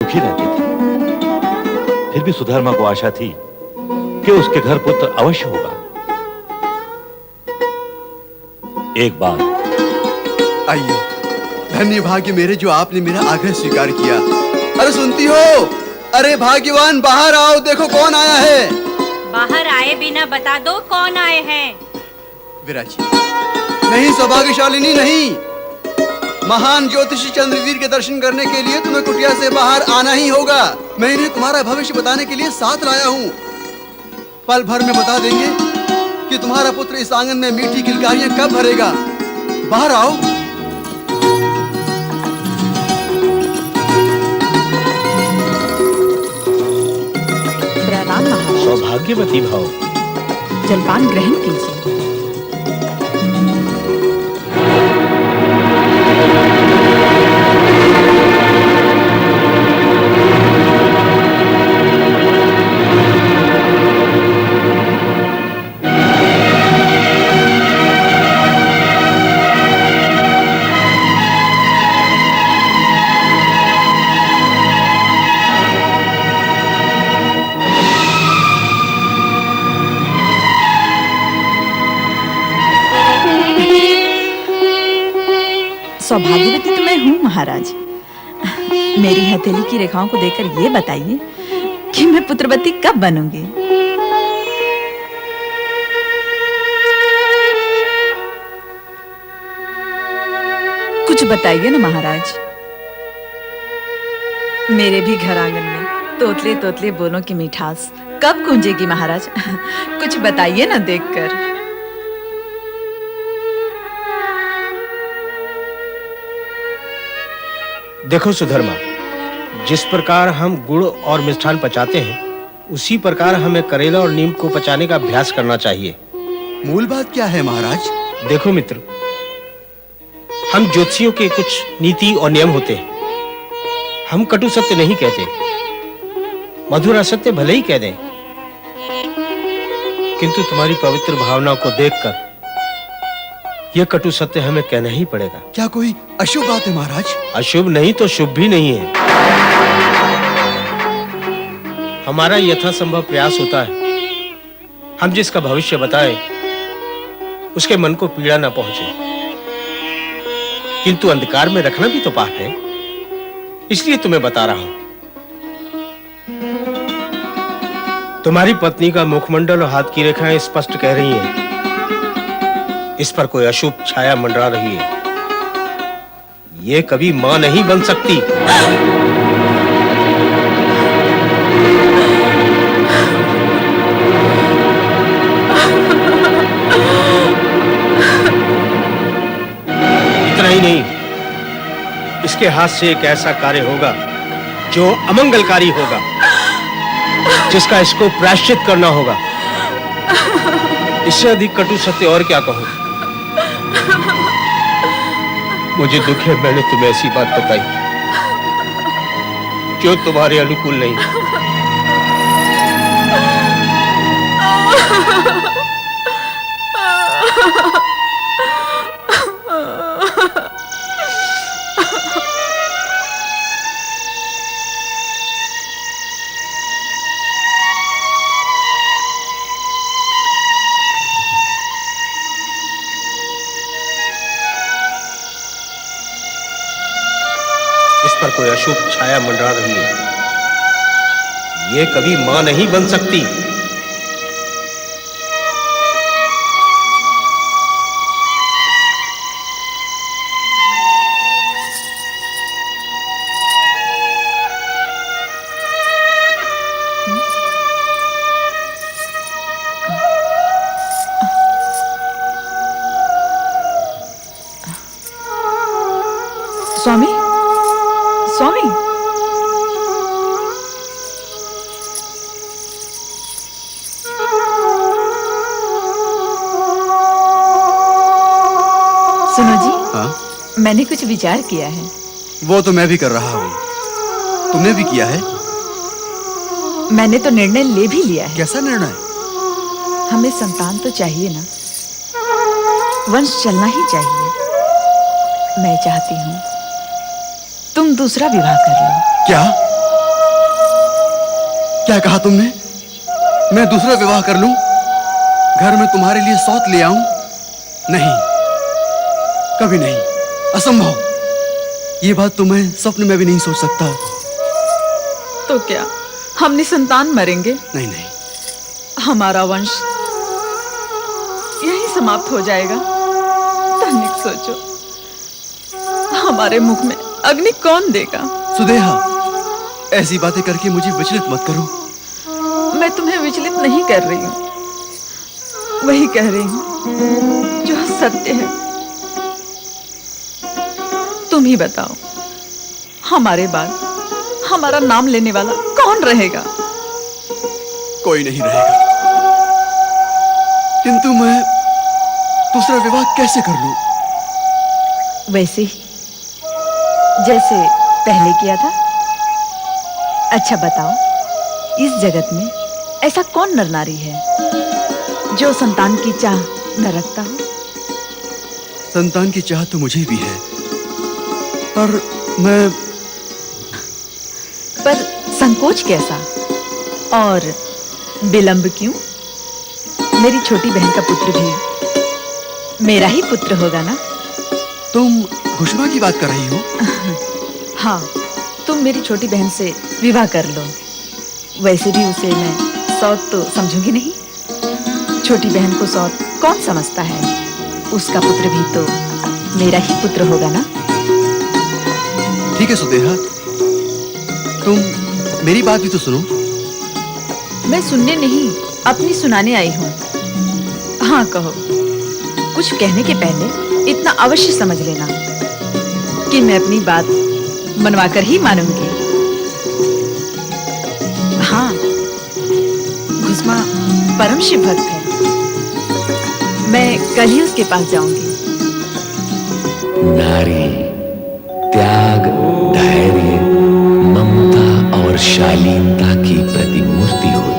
सुखी रहती थी। फिर भी सुधर्मा को आशा थी कि उसके घर पुत्र अवश्य होगा। एक बार आइए, धन्य भाग्य मेरे जो आपने मेरा आग्रह स्वीकार किया। अरे सुनती हो? अरे भाग्यवान, बाहर आओ, देखो कौन आया है। बाहर आए बिना बता दो कौन आए हैं। विराजी, नहीं सौभाग्यशालिनी नहीं, महान ज्योतिषी चंद्रवीर के दर्शन करने के लिए तुम्हें कुटिया से बाहर आना ही होगा। मैं इन्हें तुम्हारा भविष्य बताने के लिए साथ लाया हूँ। पल भर में बता देंगे कि तुम्हारा पुत्र इस आंगन में मीठी किलकारियां कब भरेगा। बाहर आओ। प्रणाम महाराज। सौभाग्यवती भाव, जलपान ग्रहण कीजिए। सौभाग्यवती तो मैं हूँ महाराज। मेरी हथेली की रेखाओं को देखकर ये बताइए कि मैं पुत्रवती कब बनूंगी। कुछ बताइए ना महाराज। मेरे भी घर आंगन में तोतले तोतले बोलों की मिठास कब गूंजेगी महाराज। कुछ बताइए ना देखकर। देखो सुधर्मा, जिस प्रकार हम गुड़ और मिष्ठान पचाते हैं, उसी प्रकार हमें करेला और नीम को पचाने का अभ्यास करना चाहिए। मूल बात क्या है महाराज? देखो मित्र, हम ज्योतिषियों के कुछ नीति और नियम होते हैं। हम कटु सत्य नहीं कहते, मधुर असत्य भले ही कह दें, किंतु तुम्हारी पवित्र भावना को देखकर यह कटु सत्य हमें कहना ही पड़ेगा। क्या कोई अशुभ बात है महाराज? अशुभ नहीं तो शुभ भी नहीं है। हमारा यथासंभव प्रयास होता है हम जिसका भविष्य बताएं उसके मन को पीड़ा न पहुंचे, किंतु अंधकार में रखना भी तो पाप है। इसलिए तुम्हें बता रहा हूं। तुम्हारी पत्नी का मुखमंडल और हाथ की रेखाएं स्पष्ट कह रही हैं इस पर कोई अशुभ छाया मंडरा रही है। ये कभी मां नहीं बन सकती। इतना ही नहीं, इसके हाथ से एक ऐसा कार्य होगा जो अमंगलकारी होगा, जिसका इसको प्रायश्चित करना होगा। इससे अधिक कटु सत्य और क्या कहूं। मुझे दुख है मैंने तुम्हें ऐसी बात बताई जो तुम्हारे अनुकूल नहीं। इस पर कोई अशुभ छाया मंडरा रही है। ये कभी मां नहीं बन सकती। स्वामी, स्वामी, सुनो जी। हाँ? मैंने कुछ विचार किया है। वो तो मैं भी कर रहा हूँ। तुमने भी किया है? मैंने तो निर्णय ले भी लिया है। कैसा निर्णय? हमें संतान तो चाहिए ना, वंश चलना ही चाहिए। मैं चाहती हूँ तुम दूसरा विवाह कर लो। क्या? क्या कहा तुमने? मैं दूसरा विवाह कर लूं? घर में तुम्हारे लिए सौत ले आऊं? नहीं, कभी नहीं, असंभव। ये बात तो मैं स्वप्न में भी नहीं सोच सकता। तो क्या हम निसंतान मरेंगे? नहीं नहीं, हमारा वंश यही समाप्त हो जाएगा। तनिक सोचो, हमारे मुख में अग्नि कौन देगा? सुदेहा, ऐसी बातें करके मुझे विचलित मत करो। मैं तुम्हें विचलित नहीं कर रही हूँ, वही कह रही हूँ जो सत्य है। तुम ही बताओ, हमारे बाद हमारा नाम लेने वाला कौन रहेगा? कोई नहीं रहेगा, किंतु मैं दूसरा विवाह कैसे कर लूं? वैसे ही जैसे पहले किया था। अच्छा बताओ, इस जगत में ऐसा कौन नर नारी है जो संतान की चाह न रखता हो? संतान की चाह तो मुझे भी है, पर संकोच कैसा और विलंब क्यों? मेरी छोटी बहन का पुत्र भी मेरा ही पुत्र होगा ना? तुम घुष्मा की बात कर रही हो? हाँ, तुम मेरी छोटी बहन से विवाह कर लो। वैसे भी उसे मैं सौत तो समझूंगी नहीं। छोटी बहन को सौत कौन समझता है? उसका पुत्र भी तो मेरा ही पुत्र होगा ना? ठीक है सुदेहा, तुम मेरी बात भी तो सुनो। मैं सुनने नहीं, अपनी सुनाने आई हूँ। हाँ कहो। कुछ कहने के पहले इतना अवश्य समझ लेना कि मैं अपनी बात मनवाकर ही मानूंगी। हाँ, घुष्मा परम शिव भक्त है। मैं कल ही उसके पास जाऊंगी। नारी त्याग, धैर्य, ममता और शालीनता की प्रतिमूर्ति होती